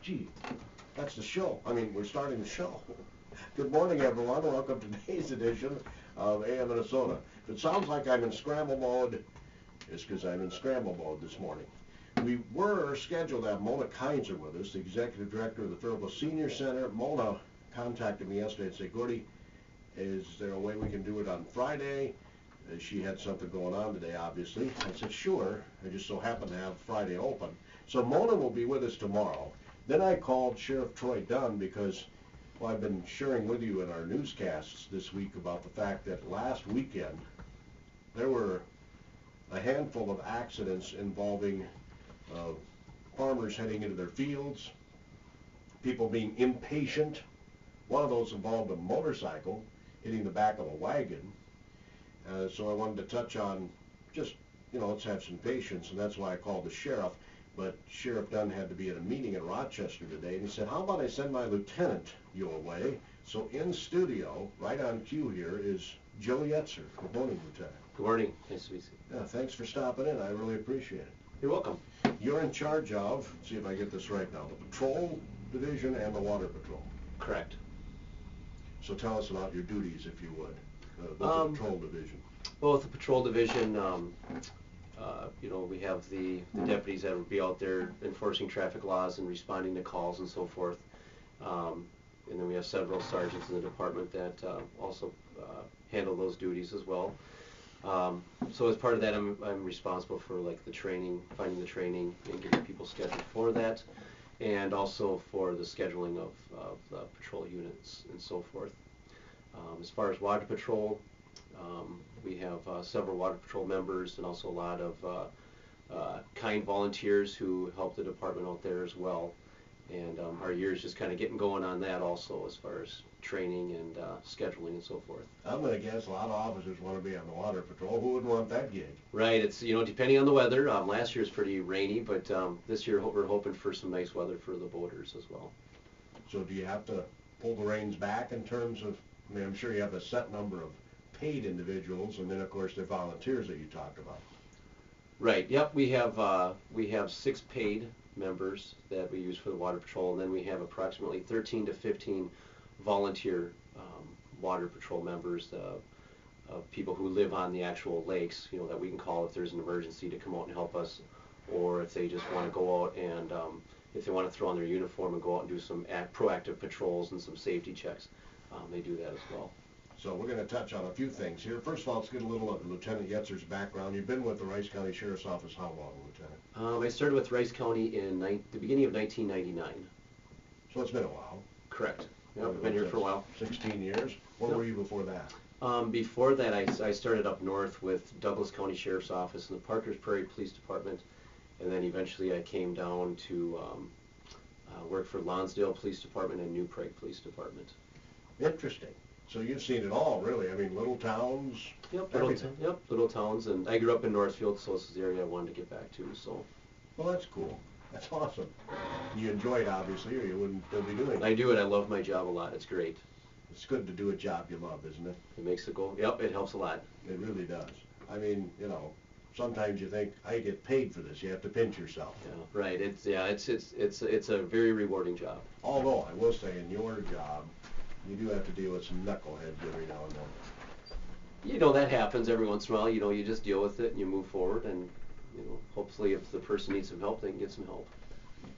gee, that's the show. I mean, we're starting the show. Good morning, everyone. Welcome to today's edition of AM Minnesota. If it sounds like I'm in scramble mode, it's because I'm in scramble mode this morning. We were scheduled to have Mona Kinzer with us, the executive director of the Faribault Senior Center. Mona contacted me yesterday and said, Gordy, is there a way we can do it on Friday? She had something going on today, obviously. I said, sure. I just so happen to have Friday open. So Mona will be with us tomorrow. Then I called Sheriff Troy Dunn because, well, I've been sharing with you in our newscasts this week about the fact that last weekend there were a handful of accidents involving farmers heading into their fields, people being impatient. One of those involved a motorcycle hitting the back of a wagon. So I wanted to touch on just, let's have some patience, and that's why I called the sheriff. But Sheriff Dunn had to be at a meeting in Rochester today, and he said, how about I send my lieutenant your way? So in studio, right on cue here, is Joe Yetzer. Good morning, Lieutenant. Good morning. Nice to meet you. Yeah, thanks for stopping in. I really appreciate it. You're welcome. You're in charge of, let's see if I get this right now, the Patrol Division and the Water Patrol. Correct. So tell us about your duties, if you would, with the Patrol Division. Well, with the Patrol Division, we have the deputies that would be out there enforcing traffic laws and responding to calls and so forth. And then we have several sergeants in the department that also handle those duties as well. So as part of that, I'm responsible for like the training, finding the training and getting people scheduled for that, and also for the scheduling of the patrol units and so forth. As far as Water Patrol, we have several Water Patrol members and also a lot of kind volunteers who help the department out there as well. And our year's just kind of getting going on that also as far as training and scheduling and so forth. I'm going to guess a lot of officers want to be on the Water Patrol. Who wouldn't want that gig? Right. It's, depending on the weather. Last year was pretty rainy, but this year we're hoping for some nice weather for the boaters as well. So do you have to pull the reins back in terms of, I'm sure you have a set number of paid individuals, and then of course they're volunteers that you talked about. Right. Yep. We have 6 paid members that we use for the Water Patrol, and then we have approximately 13 to 15 volunteer Water Patrol members of people who live on the actual lakes, that we can call if there's an emergency to come out and help us, or if they just want to go out and if they want to throw on their uniform and go out and do some proactive patrols and some safety checks, they do that as well. So we're going to touch on a few things here. First of all, let's get a little of Lieutenant Yetzer's background. You've been with the Rice County Sheriff's Office how long, Lieutenant? I started with Rice County in the beginning of 1999. So it's been a while. Correct. Yep, I've been here for a while. 16 years. Where were you before that? Before that, I started up north with Douglas County Sheriff's Office and the Parkers Prairie Police Department, and then eventually I came down to work for Lonsdale Police Department and New Prague Police Department. Interesting. So you've seen it all, really. I mean, little towns, yep, everything. Little towns, and I grew up in Northfield, so this is the area I wanted to get back to. So. Well, that's cool. That's awesome. You enjoy it, obviously, or you wouldn't still be doing it. I do it. I love my job a lot. It's great. It's good to do a job you love, isn't it? It makes it go. Yep, it helps a lot. It really does. I mean, sometimes you think, I get paid for this. You have to pinch yourself. Yeah, right. It's a very rewarding job. Although I will say, in your job, you do have to deal with some knuckleheads every now and then. That happens every once in a while. You just deal with it and you move forward, and hopefully if the person needs some help, they can get some help.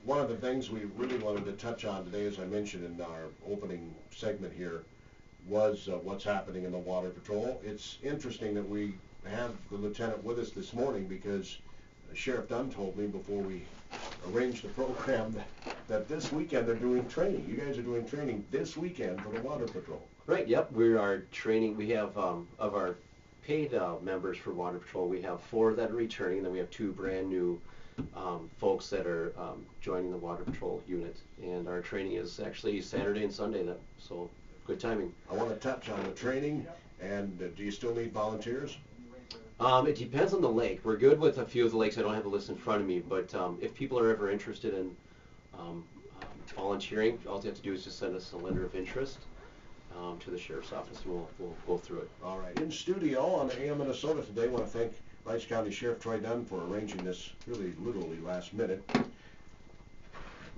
One of the things we really wanted to touch on today, as I mentioned in our opening segment here, was what's happening in the Water Patrol. It's interesting that we have the lieutenant with us this morning because Sheriff Dunn told me before we arranged the program that this weekend they're doing training. You guys are doing training this weekend for the Water Patrol. Right, yep. We are training. We have, of our paid members for Water Patrol, we have 4 that are returning, and then we have 2 brand new folks that are joining the Water Patrol unit. And our training is actually Saturday and Sunday, so good timing. I want to touch on the training, and do you still need volunteers? It depends on the lake. We're good with a few of the lakes. I don't have the list in front of me, but if people are ever interested in volunteering, all they have to do is just send us a letter of interest to the Sheriff's Office, and we'll go through it. All right. In studio on AM Minnesota today, I want to thank Rice County Sheriff Troy Dunn for arranging this really literally last minute.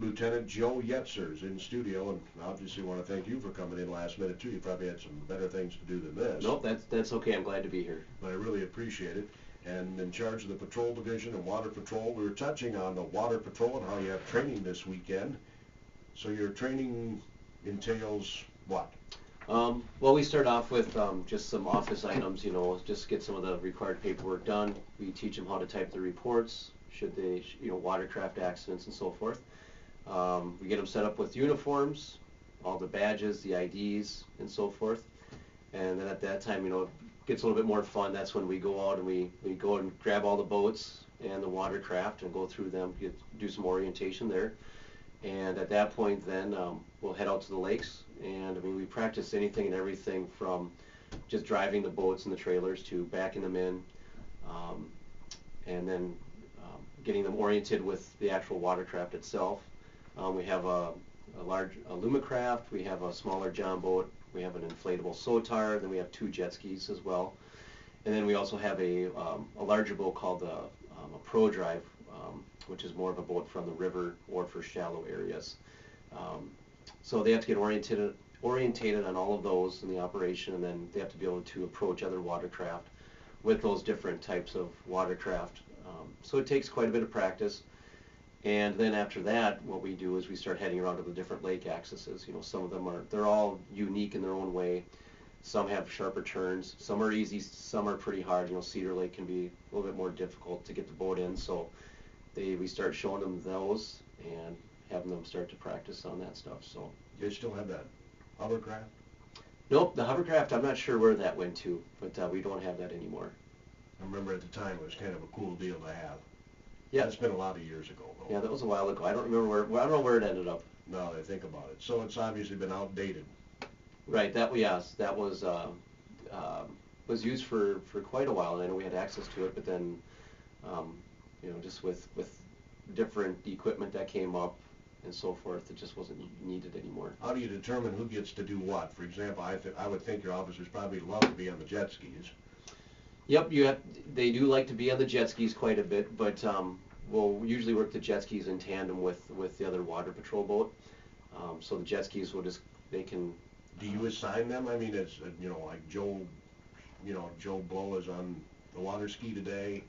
Lieutenant Joe Yetzer is in studio, and obviously want to thank you for coming in last minute too. You probably had some better things to do than this. Nope, that's okay. I'm glad to be here. But I really appreciate it. And in charge of the patrol division and water patrol, we were touching on the water patrol and how you have training this weekend. So your training entails what? Well, we start off with just some office items, just get some of the required paperwork done. We teach them how to type the reports, should they, watercraft accidents and so forth. We get them set up with uniforms, all the badges, the IDs, and so forth. And then at that time, it gets a little bit more fun. That's when we go out and we go and grab all the boats and the watercraft and go through them, do some orientation there. And at that point then we'll head out to the lakes, and we practice anything and everything from just driving the boats and the trailers to backing them in, and then getting them oriented with the actual watercraft itself. We have a large Lumicraft, we have a smaller John boat, we have an inflatable Sotar, then we have 2 jet skis as well. And then we also have a larger boat called a Pro Drive, which is more of a boat from the river or for shallow areas. So they have to get orientated on all of those in the operation, and then they have to be able to approach other watercraft with those different types of watercraft. So it takes quite a bit of practice. And then after that, what we do is we start heading around to the different lake accesses. Some of them they're all unique in their own way. Some have sharper turns, some are easy, some are pretty hard. Cedar Lake can be a little bit more difficult to get the boat in, so we start showing them those and having them start to practice on that stuff. So You guys still have that hovercraft? nope, the hovercraft, I'm not sure where that went to, but we don't have that anymore. I remember at the time it was kind of a cool deal to have. Yeah, It's been a lot of years ago, though. yeah, that was a while ago. I don't remember I don't know where it ended up. Now that I think about it. So it's obviously been outdated. Right, that was used for quite a while, and I know we had access to it, but then just with different equipment that came up and so forth, it just wasn't needed anymore. How do you determine who gets to do what? For example, I would think your officers probably love to be on the jet skis. Yep, they do like to be on the jet skis quite a bit, but we'll usually work the jet skis in tandem with the other water patrol boat. So the jet skis they can. Do you assign them? I mean, it's like Joe Blow is on the water ski today.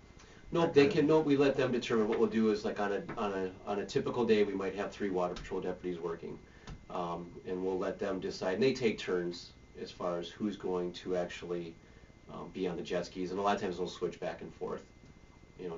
No, they can. No, we let them determine. What we'll do is, like on a typical day, we might have 3 water patrol deputies working, and we'll let them decide. And they take turns as far as who's going to actually be on the jet skis, and a lot of times they'll switch back and forth,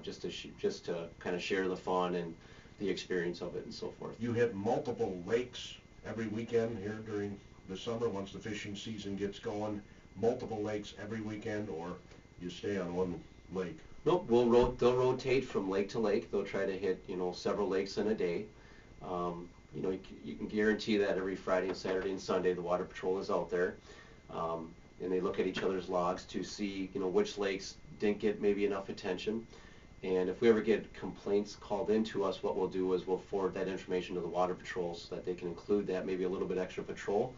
just to kind of share the fun and the experience of it and so forth. You hit multiple lakes every weekend here during the summer once the fishing season gets going. Multiple lakes every weekend, or you stay on one lake? Nope, they'll rotate from lake to lake. They'll try to hit several lakes in a day. You can guarantee that every Friday and Saturday and Sunday the water patrol is out there, and they look at each other's logs to see which lakes didn't get maybe enough attention. And if we ever get complaints called in to us, what we'll do is we'll forward that information to the water patrols so that they can include that, maybe a little bit extra patrol,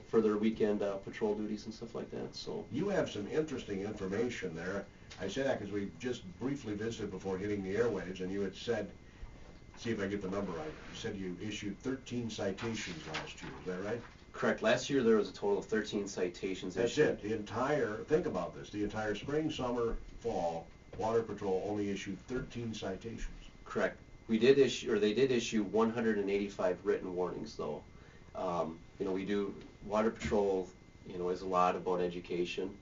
for their weekend patrol duties and stuff like that. So you have some interesting information there. I say that because we just briefly visited before hitting the airwaves, and you had said, see if I get the number right, you said you issued 13 citations last year, is that right? Correct. Last year there was a total of 13 citations issued. That's it. Think about this, the entire spring, summer, fall, Water Patrol only issued 13 citations. Correct. They did issue 185 written warnings, though. Water Patrol, is a lot about education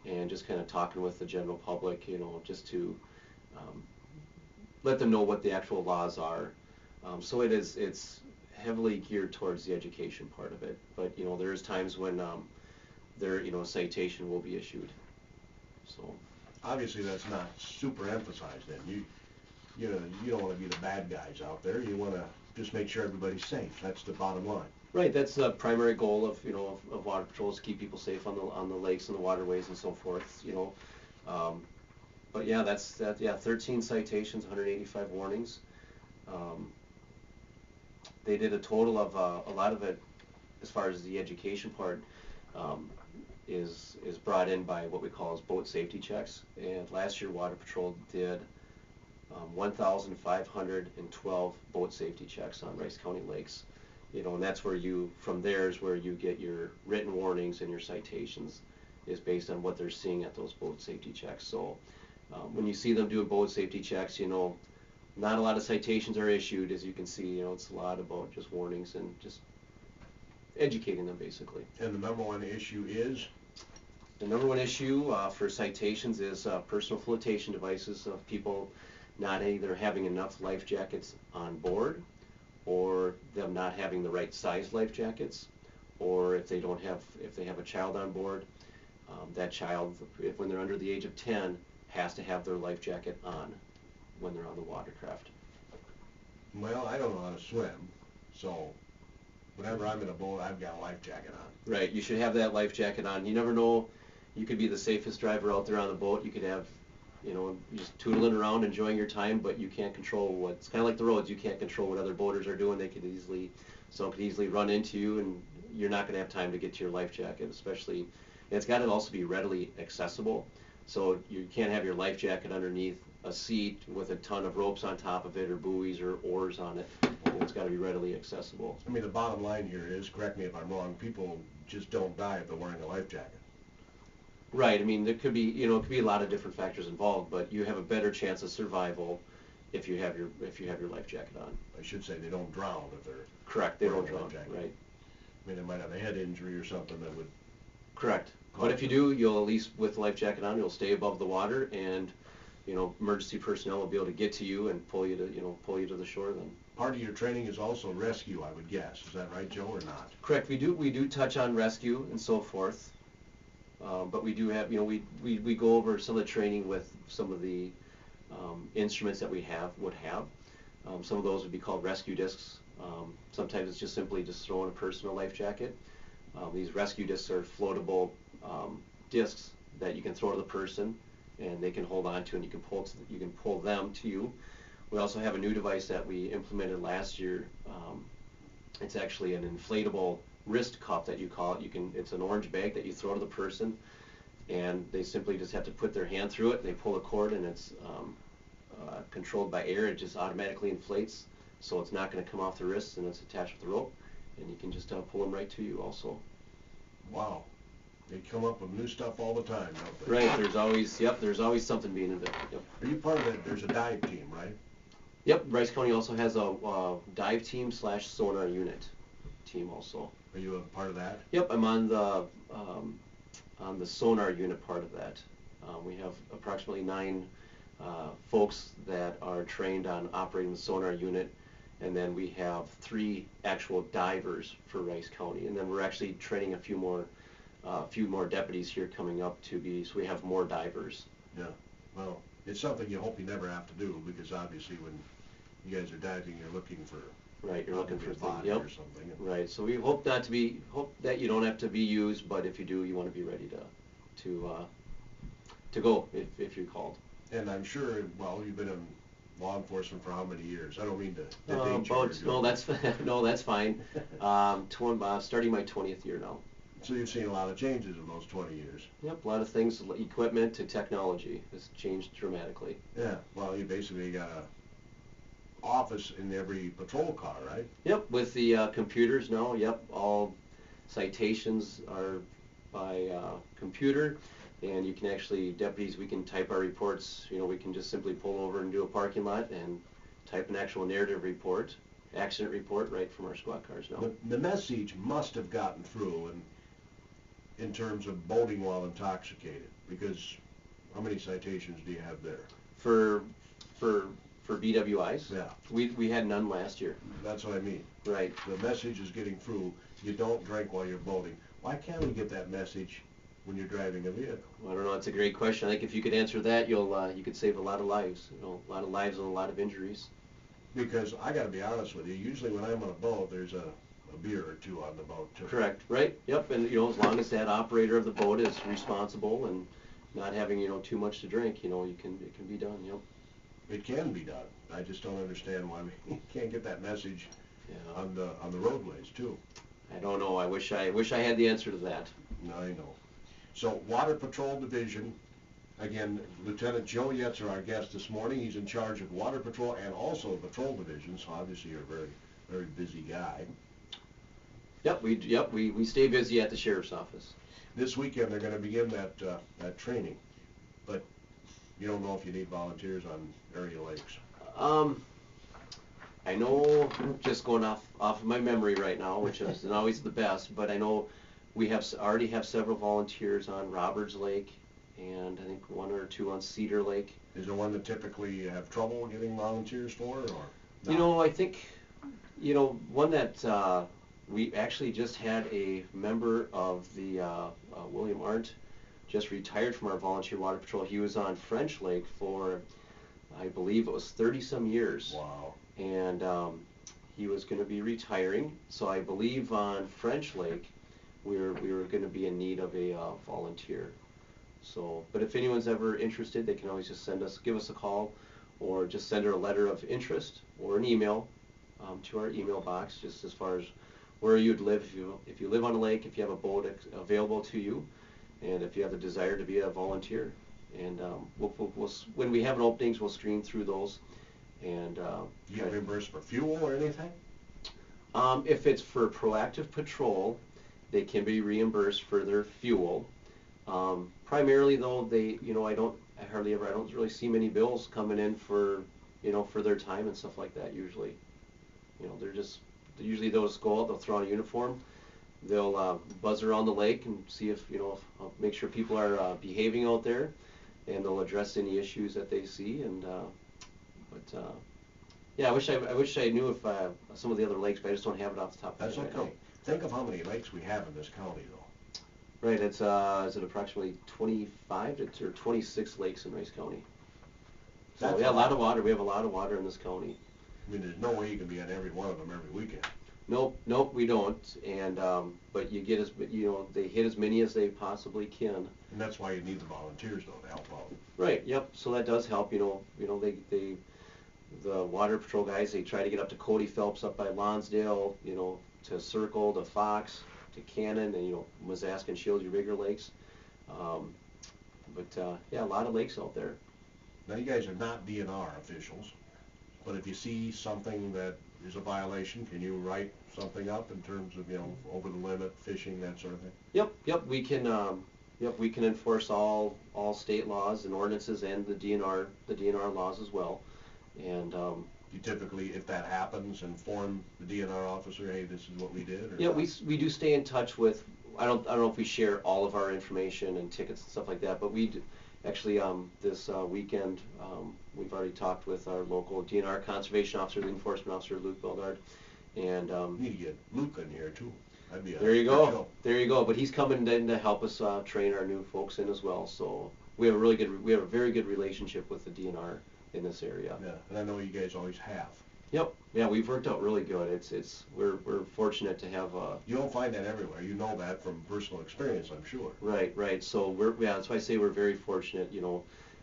and just kind of talking with the general public, just to let them know what the actual laws are. So it's heavily geared towards the education part of it. But, there's times when a citation will be issued. So obviously that's not super emphasized then. You don't want to be the bad guys out there. You want to just make sure everybody's safe. That's the bottom line. Right, that's the primary goal of Water Patrol, is to keep people safe on the lakes and the waterways and so forth. But yeah, 13 citations, 185 warnings. They did a total of a lot of it, as far as the education part, is brought in by what we call as boat safety checks. And last year Water Patrol did 1,512 boat safety checks on Rice County lakes. You know, and that's where from there is where you get your written warnings and your citations, is based on what they're seeing at those boat safety checks. So when you see them doing boat safety checks, you know, not a lot of citations are issued, as you can see. You know, it's a lot about just warnings and just educating them, basically. And the number one issue is? The number one issue for citations is personal flotation devices, of people not either having enough life jackets on board, or them not having the right size life jackets, or if they have a child on board, that child, when they're under the age of 10, has to have their life jacket on when they're on the watercraft. Well, I don't know how to swim, so whenever I'm in a boat, I've got a life jacket on. Right, you should have that life jacket on. You never know, you could be the safest driver out there on the boat. You could have, you know, just tootling around, enjoying your time, but you can't control it's kind of like the roads. You can't control what other boaters are doing. Someone could easily run into you, and you're not going to have time to get to your life jacket, especially, and it's got to also be readily accessible. So you can't have your life jacket underneath a seat with a ton of ropes on top of it, or buoys or oars on it. It's got to be readily accessible. I mean, the bottom line here is, correct me if I'm wrong, people just don't die if they're wearing a life jacket. Right. I mean, there could be, you know, it could be a lot of different factors involved, but you have a better chance of survival if you have your life jacket on. I should say they don't drown if they're correct. They don't drown. Right. I mean, they might have a head injury or something that would. Correct. But if you do, you'll at least, with the life jacket on, you'll stay above the water, and you know, emergency personnel will be able to get to you and pull you to the shore. Then part of your training is also rescue, I would guess. Is that right, Joe, or not? Correct. We do touch on rescue and so forth. But we do have, you know, we go over some of the training with some of the instruments that we would have. Some of those would be called rescue discs. Sometimes it's just simply just throwing a person a life jacket. These rescue discs are floatable discs that you can throw to the person, and they can hold on to, and you can pull them to you. We also have a new device that we implemented last year. It's actually an inflatable wrist cuff that you call it. It's an orange bag that you throw to the person, and they simply just have to put their hand through it. They pull a cord, and it's controlled by air. It just automatically inflates, so it's not going to come off the wrist, and it's attached with the rope, and you can just pull them right to you also. Wow. They come up with new stuff all the time, don't they? Right. There's always something being invented. Yep. Are you part of that? There's a dive team, right? Yep. Rice County also has a dive team / sonar unit team also. Are you a part of that? Yep, I'm on the sonar unit part of that. We have approximately 9 folks that are trained on operating the sonar unit, and then we have 3 actual divers for Rice County, and then we're actually training a few more deputies here coming up so we have more divers. Yeah. Well, it's something you hope you never have to do, because obviously when you guys are diving, you're looking for. Right, you're looking for things, yep. Or something. Right, so we hope that you don't have to be used, but if you do, you want to be ready to go if you're called. And I'm sure, well, you've been in law enforcement for how many years? I don't mean to date you. No, that's fine. Starting my 20th year now. So you've seen a lot of changes in those 20 years. Yep, a lot of things, equipment to technology has changed dramatically. Yeah, well, you basically got a office in every patrol car, right? Yep, with the computers now. Yep, all citations are by computer, and you can deputies, we can type our reports. You know, we can just simply pull over and do a parking lot and type an actual narrative report, accident report, right from our squad cars now. The message must have gotten through in terms of boating while intoxicated, because how many citations do you have there? For BWIs? Yeah. We had none last year. That's what I mean. Right. The message is getting through. You don't drink while you're boating. Why can't we get that message when you're driving a vehicle? I don't know. It's a great question. I think if you could answer that, you could save a lot of lives. You know, a lot of lives and a lot of injuries. Because I got to be honest with you. Usually when I'm on a boat, there's a beer or two on the boat too. Correct. Right. Yep. And you know, as long as that operator of the boat is responsible and not having too much to drink, it can be done. Yep. It can be done. I just don't understand why we can't get that message on the roadways too. I don't know. I wish I had the answer to that. I know. So Water Patrol Division Again, Lieutenant Joe Yetzer, our guest this morning. He's in charge of Water Patrol and also Patrol Division, so obviously you're a very, very busy guy. Yep, we stay busy at the sheriff's office. This weekend they're going to begin that training, but you don't know if you need volunteers on area lakes. I know, just going off of my memory right now, which isn't always the best, but I know we already have several volunteers on Roberts Lake, and I think 1 or 2 on Cedar Lake. Is there one that typically you have trouble getting volunteers for, or no? You know, I think, one that we actually just had a member of the William Arndt just retired from our volunteer water patrol. He was on French Lake for, I believe it was 30-some years. Wow. And he was going to be retiring, so I believe on French Lake we were going to be in need of a volunteer. So, but if anyone's ever interested, they can always just give us a call, or just send her a letter of interest or an email to our email box, just as far as where you'd live, if you live on a lake, if you have a boat available to you, and if you have the desire to be a volunteer. And when we have openings, we'll screen through those. And do you get reimbursed for fuel or anything? If it's for proactive patrol, they can be reimbursed for their fuel. Primarily though, I don't really see many bills coming in for their time and stuff like that usually. Usually they'll just go out, they'll throw on a uniform, they'll buzz around the lake and see if, make sure people are behaving out there, and they'll address any issues that they see. And yeah, I wish I knew if some of the other lakes, but I just don't have it off the top of my head. That's okay. Think of how many lakes we have in this county, though. Right, it's is it approximately 25 or 26 lakes in Rice County. So we have a lot of water. We have a lot of water in this county. I mean, there's no way you can be on every one of them every weekend. Nope, we don't. And but you get they hit as many as they possibly can. And that's why you need the volunteers, though, to help out. Right. Yep. So that does help. The water patrol guys, they try to get up to Cody Phelps up by Lonsdale, to Circle, to Fox, to Cannon, and Mazask and Shield, your bigger lakes. Yeah, a lot of lakes out there. Now, you guys are not DNR officials, but if you see something that is a violation, can you write something up in terms of over the limit, fishing, that sort of thing? Yep. We can enforce all state laws and ordinances, and the DNR laws as well. And you typically, if that happens, inform the DNR officer, hey, this is what we did? Or yeah, we do stay in touch with, I don't know if we share all of our information and tickets and stuff like that, but we do, actually this weekend we've already talked with our local DNR conservation officer, the enforcement officer, Luke Belgard, and you need to get Luke in here too. That'd be there you go. But he's coming in to help us train our new folks in as well. So we have a very good relationship with the DNR in this area. Yeah, and I know you guys always have. Yep. Yeah, we've worked out really good. We're fortunate to have. You don't find that everywhere. You know that from personal experience, I'm sure. Right. So that's why I say we're very fortunate.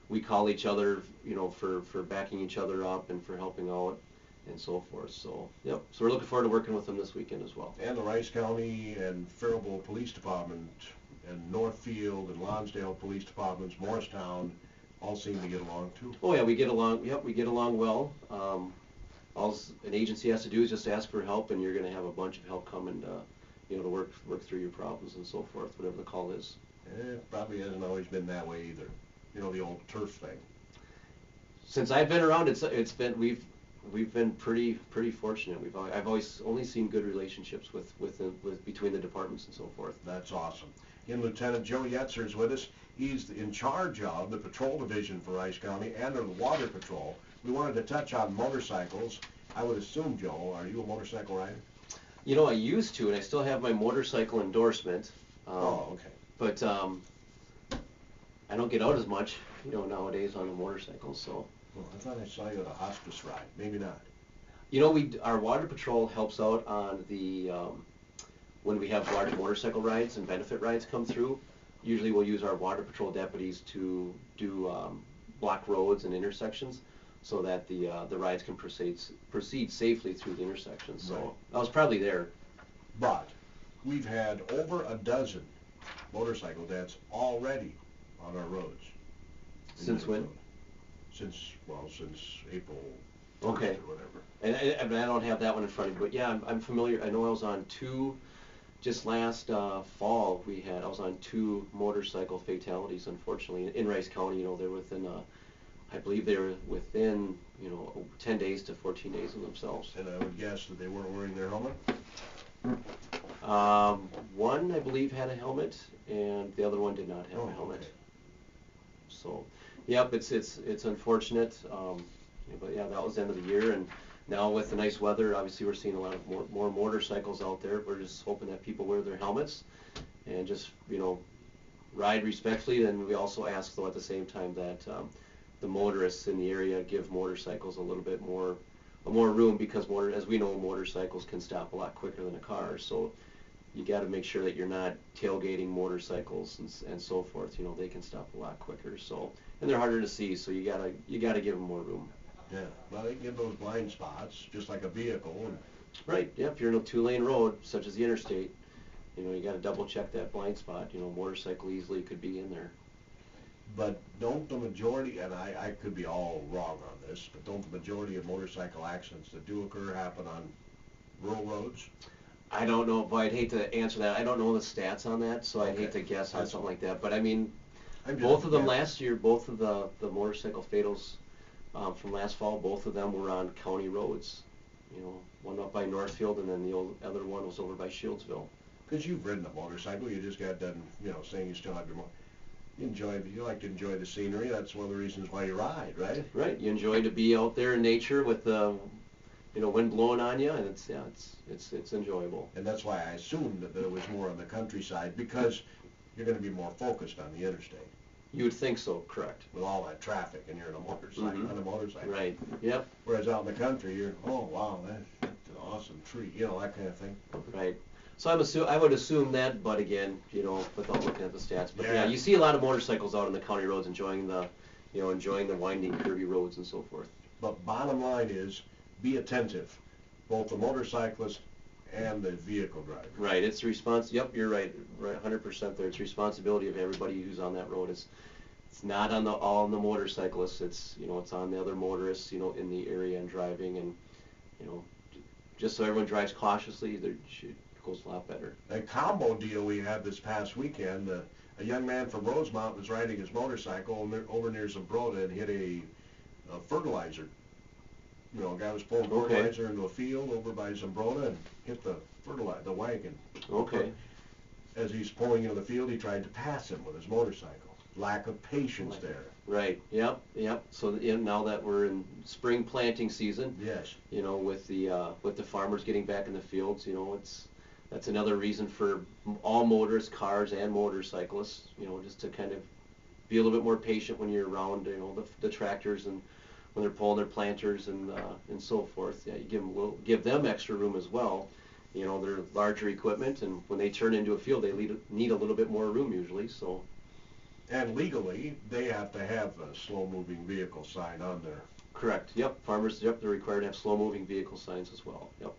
We call each other, for backing each other up and for helping out and so forth. So yep. So we're looking forward to working with them this weekend as well. And the Rice County and Faribault Police Department and Northfield and Lonsdale Police Departments, Morristown, all seem to get along too. Oh yeah, we get along. Yep, we get along well. All an agency has to do is just ask for help, and you're going to have a bunch of help come and to work through your problems and so forth, whatever the call is. It probably hasn't always been that way either. The old turf thing. Since I've been around, it's been we've been pretty fortunate. I've always only seen good relationships with between the departments and so forth. That's awesome. Again, Lieutenant Joe Yetzer is with us. He's in charge of the patrol division for Rice County and of the water patrol. We wanted to touch on motorcycles. I would assume, Joe, are you a motorcycle rider? I used to, and I still have my motorcycle endorsement. Okay. But I don't get out as much, nowadays on a motorcycle. So. Well, I thought I saw you at a hospice ride. Maybe not. Our water patrol helps out on the when we have large motorcycle rides and benefit rides come through. Usually we'll use our water patrol deputies to do block roads and intersections, so that the rides can proceed safely through the intersections. So right. I was probably there. But we've had over a dozen motorcycle deaths already on our roads. Since when? Since April Okay. 1st or whatever. And I don't have that one in front of me, but yeah, I'm familiar. I know I was on two, just last fall I was on two motorcycle fatalities, unfortunately, in Rice County. You know, they're within, I believe they were within, 10 days to 14 days of themselves. And I would guess that they weren't wearing their helmet? One, I believe, had a helmet, and the other one did not have a helmet. Okay. So, yep, it's unfortunate, but yeah, that was the end of the year, and now with the nice weather, obviously we're seeing a lot of more motorcycles out there. We're just hoping that people wear their helmets and just, ride respectfully. And we also ask, though, at the same time that the motorists in the area give motorcycles a little bit more room, because as we know, motorcycles can stop a lot quicker than a car. So you got to make sure that you're not tailgating motorcycles and so forth. They can stop a lot quicker. So, and they're harder to see. So you gotta give them more room. Yeah, well, they can get those blind spots, just like a vehicle. Right, yeah, if you're in a two-lane road, such as the interstate, you got to double check that blind spot. Motorcycle easily could be in there. But don't the majority, and I could be all wrong on this, but don't the majority of motorcycle accidents that do occur happen on rural roads? I don't know, but I'd hate to answer that. I don't know the stats on that, so I'd Okay. hate to guess on That's something fine. like that. But I mean, I'm just- both of them yeah. last year, both of the motorcycle fatals from last fall, both of them were on county roads. One up by Northfield, and then the other one was over by Shieldsville. Because you've ridden a motorcycle, you just got done, saying you still have your you like to enjoy the scenery. That's one of the reasons why you ride, right? Right, you enjoy to be out there in nature with the, wind blowing on you, and it's enjoyable. And that's why I assumed that there was more on the countryside, because you're going to be more focused on the interstate You would think so, correct? with all that traffic, and you're in a motorcycle, Mhm. on a motorcycle. Right. Yep. Whereas out in the country, you're, oh wow, that's an awesome tree, that kind of thing. Right. So I would assume that, but again, without looking at the stats. But yeah, Yeah. you see a lot of motorcycles out on the county roads enjoying the winding, curvy roads and so forth. But bottom line is, be attentive, both the motorcyclist and the vehicle driver. Right. It's Yep, you're right. Right, 100% there. It's responsibility of everybody who's on that road. It's not all on the motorcyclists. It's it's on the other motorists in the area and driving, and just so everyone drives cautiously. It goes a lot better. A combo deal we had this past weekend, a young man from Rosemount was riding his motorcycle over near Zambroda and hit a fertilizer. A guy was pulling Okay. fertilizer into a field over by Zambroda and hit the wagon. Okay. As he's pulling into the field, he tried to pass him with his motorcycle. Lack of patience there. Right. Yep. So now that we're in spring planting season, Yes. with the farmers getting back in the fields, that's another reason for all motorists, cars and motorcyclists, just to kind of be a little bit more patient when you're around, the tractors, and when they're pulling their planters and so forth. Yeah, you give them extra room as well. They're larger equipment, and when they turn into a field, they need a little bit more room usually. So. And legally, they have to have a slow-moving vehicle sign on there. Correct. Yep. Farmers. Yep. They're required to have slow-moving vehicle signs as well. Yep.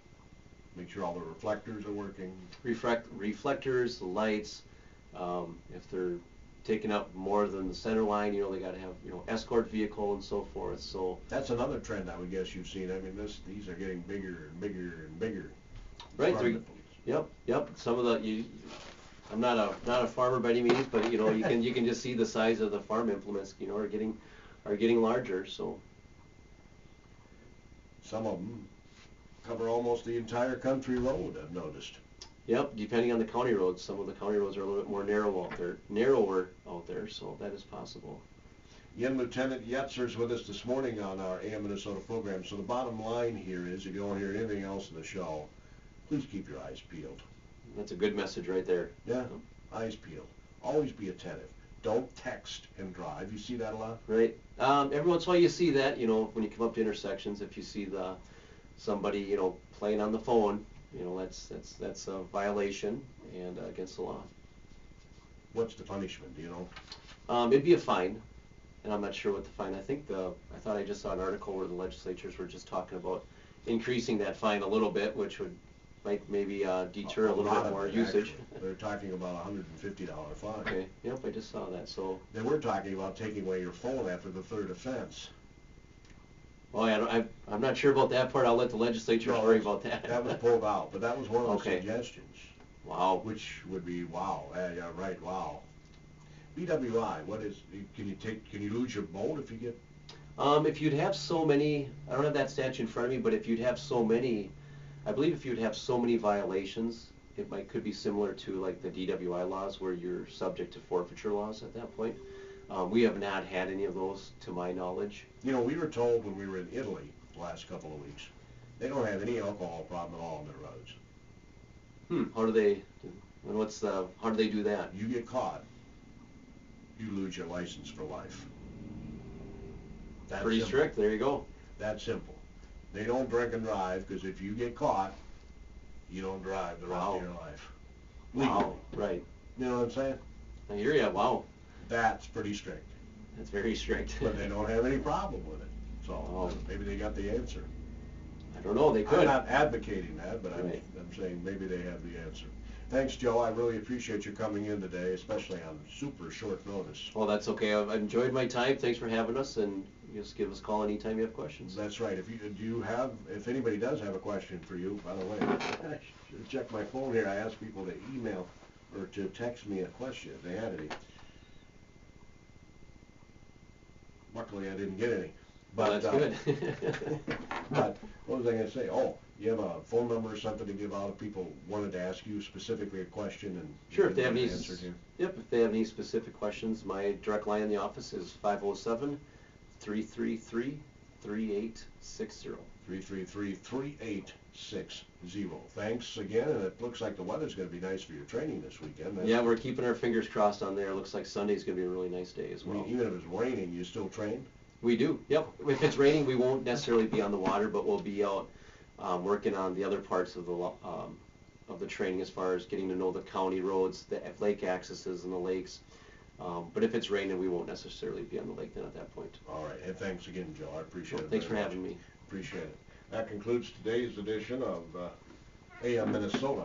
Make sure all the reflectors are working. Reflectors, the lights. If they're taking up more than the center line, they got to have escort vehicle and so forth. So. That's another trend I would guess you've seen. I mean, these are getting bigger and bigger and bigger. Right. Yep. Some of the I'm not a farmer by any means, but you can just see the size of the farm implements. Are getting larger. So. Some of them cover almost the entire country road, I've noticed. Yep, depending on the county roads. Some of the county roads are a little bit more narrower out there, so that is possible. Again, Lieutenant Yetzer's with us this morning on our AM Minnesota program. So the bottom line here is, if you don't hear anything else in the show, please keep your eyes peeled. That's a good message right there. Yeah, eyes peeled. Always be attentive. Don't text and drive. You see that a lot? Right. Every once in a while you see that, when you come up to intersections, if you see somebody, playing on the phone, that's a violation and against the law. What's the punishment, do you know? It'd be a fine, and I'm not sure what the fine. I thought I just saw an article where the legislatures were just talking about increasing that fine a little bit, which would might maybe deter a little lot bit of more it, usage. actually. They're talking about a $150 fine. Okay, yep, I just saw that, so. They were talking about taking away your phone after the third offense. Well, I'm not sure about that part, I'll let the legislature worry about that. That was pulled out, but that was one of the Okay. suggestions. Wow. Which would be, wow, yeah, right, wow. BWI, what is, can you lose your boat if you get? If you'd have so many, I don't have that statute in front of me, but if you'd have so many, I believe if you'd have so many violations, could be similar to like the DWI laws where you're subject to forfeiture laws at that point. We have not had any of those to my knowledge. You know, we were told when we were in Italy the last couple of weeks, they don't have any alcohol problem at all on their roads. How do they, how do they do that? You get caught, you lose your license for life. That's Pretty simple. strict, there you go. That's simple. They don't drink and drive, because if you get caught, you don't drive the rest of your life. Wow, right. You know what I'm saying? I hear ya, wow. That's pretty strict. That's very strict. But they don't have any problem with it. So maybe they got the answer. I don't know, they could. I'm not advocating that, but Right. I'm saying maybe they have the answer. Thanks, Joe. I really appreciate you coming in today, especially on super short notice. Well, that's okay. I've enjoyed my time. Thanks for having us, and just give us a call anytime you have questions. That's right. If anybody does have a question for you, by the way, I should check my phone here. I asked people to email or to text me a question if they had any. Luckily, I didn't get any. Well, But, that's good. but what was I going to say? Oh, you have a phone number or something to give out if people wanted to ask you specifically a question and Sure, if they have any, answered you? yep, if they have any specific questions, my direct line in the office is 507-333-3860. 333-3860. Thanks again, and it looks like the weather's going to be nice for your training this weekend. Yeah, we're keeping our fingers crossed on there. Looks like Sunday's going to be a really nice day as I mean, well. even if it's raining, you still train? We do, yep. If it's raining, we won't necessarily be on the water, but we'll be out working on the other parts of the training as far as getting to know the county roads, the lake accesses and the lakes. But if it's raining, we won't necessarily be on the lake then at that point. All right, and thanks again, Joe. I appreciate it. Thanks for very much. having me. Appreciate it. That concludes today's edition of AM Minnesota.